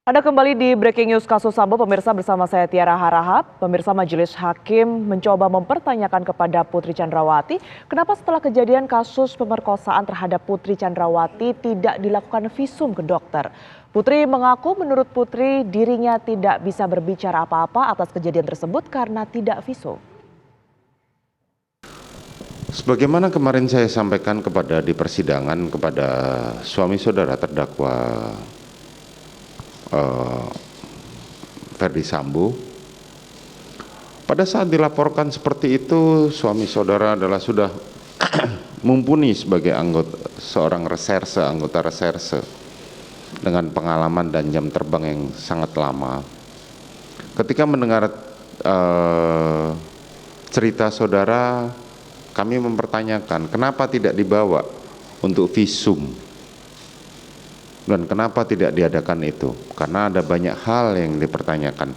Anda kembali di Breaking News kasus Sambo, pemirsa, bersama saya Tiara Harahap. Pemirsa, Majelis Hakim mencoba mempertanyakan kepada Putri Chandrawati kenapa setelah kejadian kasus pemerkosaan terhadap Putri Chandrawati tidak dilakukan visum ke dokter. Putri mengaku menurut Putri dirinya tidak bisa berbicara apa-apa atas kejadian tersebut karena tidak visum. Sebagaimana kemarin saya sampaikan di persidangan kepada suami saudara terdakwa Ferdy Sambo, pada saat dilaporkan seperti itu suami saudara adalah sudah mumpuni sebagai anggota reserse dengan pengalaman dan jam terbang yang sangat lama. Ketika mendengar cerita saudara, kami mempertanyakan kenapa tidak dibawa untuk visum dan kenapa tidak diadakan itu, karena ada banyak hal yang dipertanyakan.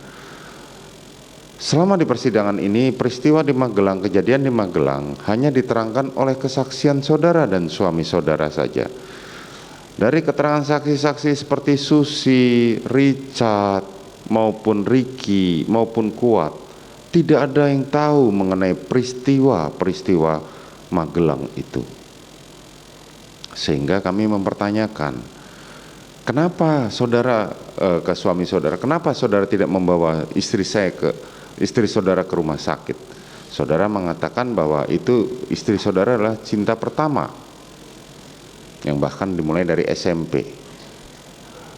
Selama di persidangan ini, peristiwa di Magelang, kejadian di Magelang hanya diterangkan oleh kesaksian saudara dan suami saudara saja. Dari keterangan saksi-saksi seperti Susi, Richard, maupun Ricky, maupun Kuat, tidak ada yang tahu mengenai peristiwa Magelang itu. Sehingga kami mempertanyakan, kenapa saudara ke suami saudara, kenapa saudara tidak membawa istri saudara ke rumah sakit? Saudara mengatakan bahwa itu istri saudara adalah cinta pertama, yang bahkan dimulai dari SMP.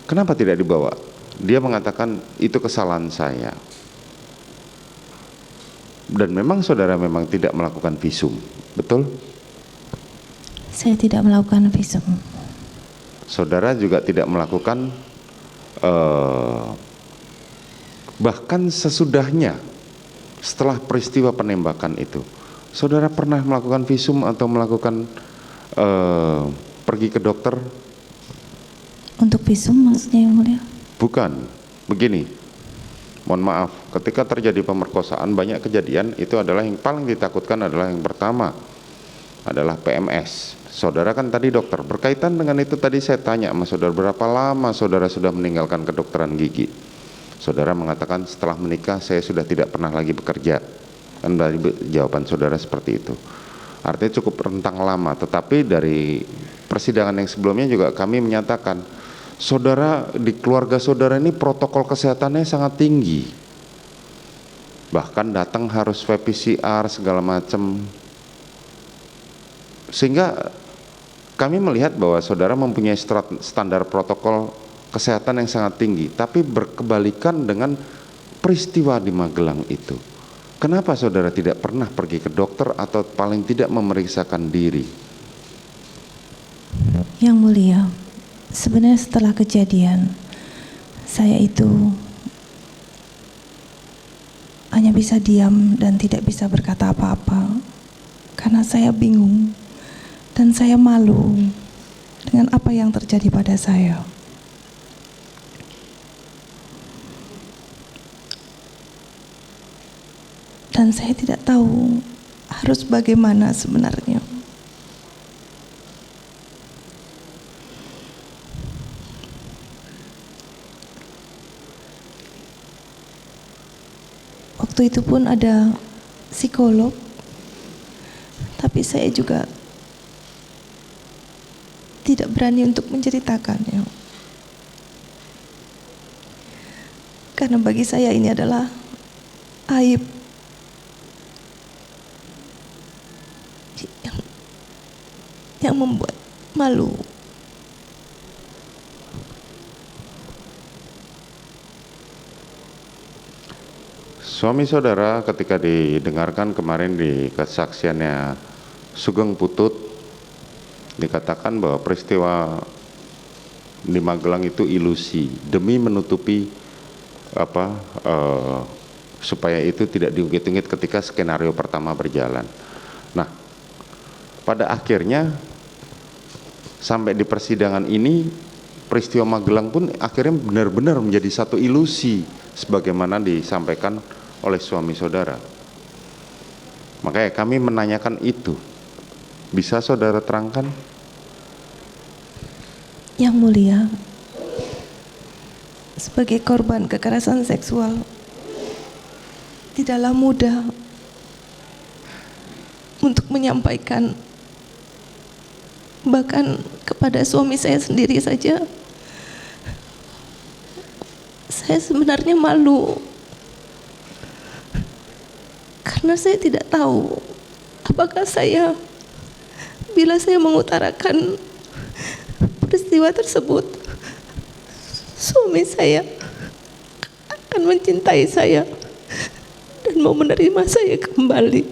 Kenapa tidak dibawa? Dia mengatakan itu kesalahan saya. Dan memang saudara memang tidak melakukan visum, betul? Saya tidak melakukan visum. Saudara juga tidak melakukan bahkan sesudahnya, setelah peristiwa penembakan itu, saudara pernah melakukan visum atau melakukan pergi ke dokter? Untuk visum maksudnya, Yang Mulia? Bukan, begini, mohon maaf, ketika terjadi pemerkosaan banyak kejadian, itu adalah yang paling ditakutkan adalah yang pertama adalah PMS. Saudara kan tadi dokter, berkaitan dengan itu tadi saya tanya sama saudara, berapa lama saudara sudah meninggalkan kedokteran gigi? Saudara mengatakan setelah menikah saya sudah tidak pernah lagi bekerja. Kan dari jawaban saudara seperti itu. Artinya cukup rentang lama, tetapi dari persidangan yang sebelumnya juga kami menyatakan, saudara, di keluarga saudara ini protokol kesehatannya sangat tinggi. Bahkan datang harus swab PCR segala macam. Sehingga kami melihat bahwa saudara mempunyai standar protokol kesehatan yang sangat tinggi, tapi berkebalikan dengan peristiwa di Magelang itu. Kenapa saudara tidak pernah pergi ke dokter atau paling tidak memeriksakan diri? Yang Mulia, sebenarnya setelah kejadian, saya itu hanya bisa diam dan tidak bisa berkata apa-apa, karena saya bingung dan saya malu dengan apa yang terjadi pada saya. Dan saya tidak tahu harus bagaimana sebenarnya. Waktu itu pun ada psikolog, tapi saya juga tidak berani untuk menceritakannya. Karena bagi saya ini adalah aib yang membuat malu. Suami saudara ketika didengarkan kemarin di kesaksiannya Sugeng Putut, dikatakan bahwa peristiwa di Magelang itu ilusi demi menutupi supaya itu tidak diungkit-ungkit ketika skenario pertama berjalan. Nah, pada akhirnya sampai di persidangan ini peristiwa Magelang pun akhirnya benar-benar menjadi satu ilusi sebagaimana disampaikan oleh suami saudara. Makanya kami menanyakan itu. Bisa saudara terangkan? Yang Mulia, sebagai korban kekerasan seksual tidaklah mudah untuk menyampaikan, bahkan kepada suami saya sendiri saja saya sebenarnya malu karena saya tidak tahu apakah bila saya mengutarakan peristiwa tersebut, suami saya akan mencintai saya dan mau menerima saya kembali.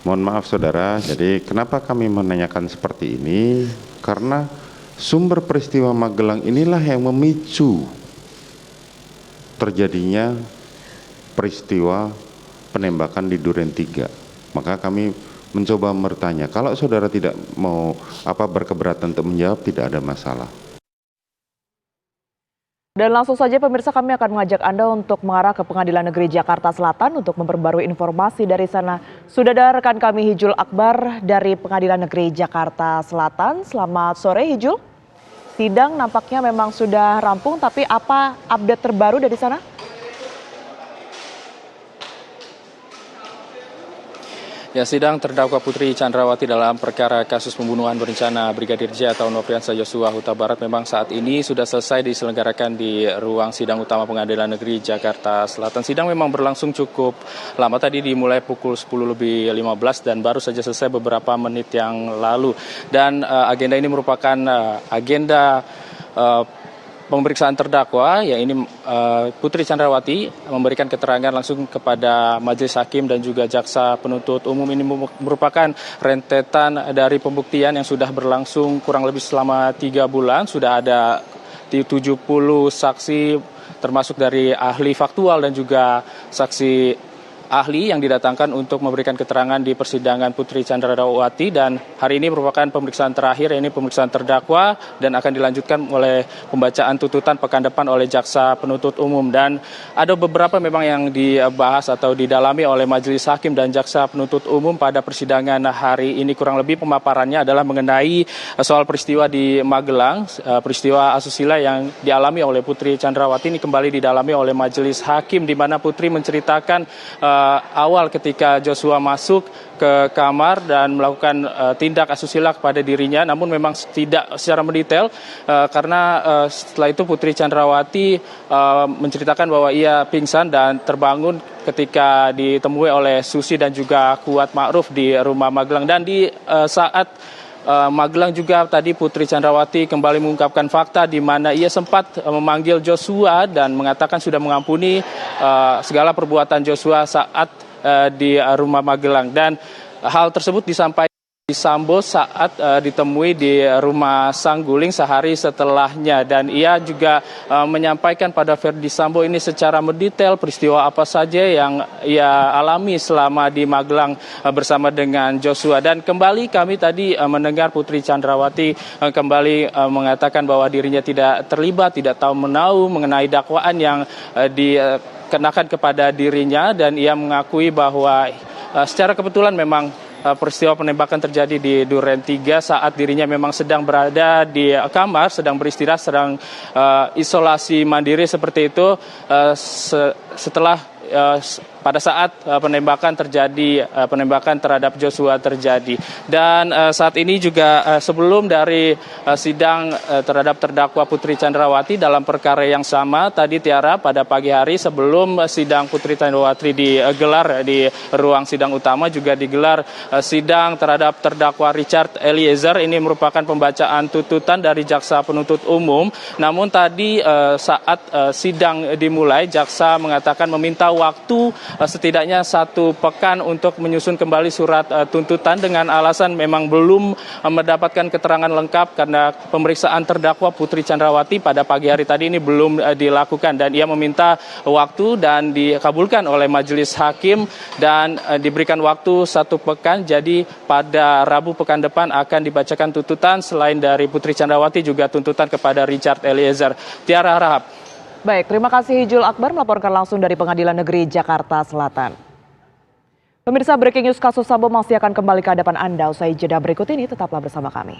Mohon maaf saudara, jadi kenapa kami menanyakan seperti ini? Karena sumber peristiwa Magelang inilah yang memicu terjadinya peristiwa penembakan di Duren 3. Maka kami mencoba bertanya, kalau saudara tidak mau berkeberatan untuk menjawab, tidak ada masalah. Dan langsung saja pemirsa, kami akan mengajak Anda untuk mengarah ke Pengadilan Negeri Jakarta Selatan untuk memperbarui informasi dari sana. Sudah ada rekan kami Hijul Akbar dari Pengadilan Negeri Jakarta Selatan. Selamat sore Hijul. Sidang nampaknya memang sudah rampung, tapi apa update terbaru dari sana? Ya, sidang terdakwa Putri Chandrawati dalam perkara kasus pembunuhan berencana Brigadir J atau Nofriansah Yosua Huta Barat memang saat ini sudah selesai diselenggarakan di ruang sidang utama Pengadilan Negeri Jakarta Selatan. Sidang memang berlangsung cukup lama, tadi dimulai pukul 10:15 dan baru saja selesai beberapa menit yang lalu. Dan agenda ini merupakan agenda pemeriksaan terdakwa, ya ini Putri Chandrawati memberikan keterangan langsung kepada majelis hakim dan juga jaksa penuntut umum. Ini merupakan rentetan dari pembuktian yang sudah berlangsung kurang lebih selama 3 bulan. Sudah ada 70 saksi termasuk dari ahli faktual dan juga saksi ahli yang didatangkan untuk memberikan keterangan di persidangan Putri Chandrawati, dan hari ini merupakan pemeriksaan terakhir, ini pemeriksaan terdakwa dan akan dilanjutkan oleh pembacaan tuntutan pekan depan oleh jaksa penuntut umum. Dan ada beberapa memang yang dibahas atau didalami oleh majelis hakim dan jaksa penuntut umum pada persidangan hari ini. Kurang lebih pemaparannya adalah mengenai soal peristiwa di Magelang, peristiwa asusila yang dialami oleh Putri Chandrawati ini kembali didalami oleh majelis hakim, di mana Putri menceritakan awal ketika Joshua masuk ke kamar dan melakukan tindak asusila kepada dirinya, namun memang tidak secara mendetail karena setelah itu Putri Chandrawati menceritakan bahwa ia pingsan dan terbangun ketika ditemui oleh Susi dan juga Kuat Ma'ruf di rumah Magelang. Dan di saat Magelang juga tadi Putri Chandrawati kembali mengungkapkan fakta di mana ia sempat memanggil Joshua dan mengatakan sudah mengampuni segala perbuatan Joshua saat di rumah Magelang. Dan hal tersebut disampaikan Sambo saat ditemui di rumah Sangguling sehari setelahnya, dan ia juga menyampaikan pada Verdi Sambo ini secara mendetail peristiwa apa saja yang ia alami selama di Magelang bersama dengan Joshua. Dan kembali kami tadi mendengar Putri Chandrawati kembali mengatakan bahwa dirinya tidak terlibat, tidak tahu menahu mengenai dakwaan yang dikenakan kepada dirinya, dan ia mengakui bahwa secara kebetulan memang peristiwa penembakan terjadi di Duren 3 saat dirinya memang sedang berada di kamar, sedang beristirahat, sedang isolasi mandiri seperti itu, setelah pada saat penembakan terhadap Joshua terjadi. Dan saat ini juga sebelum dari sidang terhadap terdakwa Putri Chandrawati dalam perkara yang sama tadi, Tiara, pada pagi hari sebelum sidang Putri Chandrawati digelar di ruang sidang utama, juga digelar sidang terhadap terdakwa Richard Eliezer. Ini merupakan pembacaan tuntutan dari jaksa penuntut umum. Namun tadi saat sidang dimulai, jaksa mengatakan meminta waktu setidaknya 1 pekan untuk menyusun kembali surat tuntutan dengan alasan memang belum mendapatkan keterangan lengkap karena pemeriksaan terdakwa Putri Chandrawati pada pagi hari tadi ini belum dilakukan, dan ia meminta waktu dan dikabulkan oleh majelis hakim dan diberikan waktu 1 pekan. Jadi pada Rabu pekan depan akan dibacakan tuntutan selain dari Putri Chandrawati juga tuntutan kepada Richard Eliezer. Tiara, Rahab. Baik, terima kasih Hijul Akbar melaporkan langsung dari Pengadilan Negeri Jakarta Selatan. Pemirsa, breaking news kasus Sambo masih akan kembali ke hadapan Anda usai jeda berikut ini. Tetaplah bersama kami.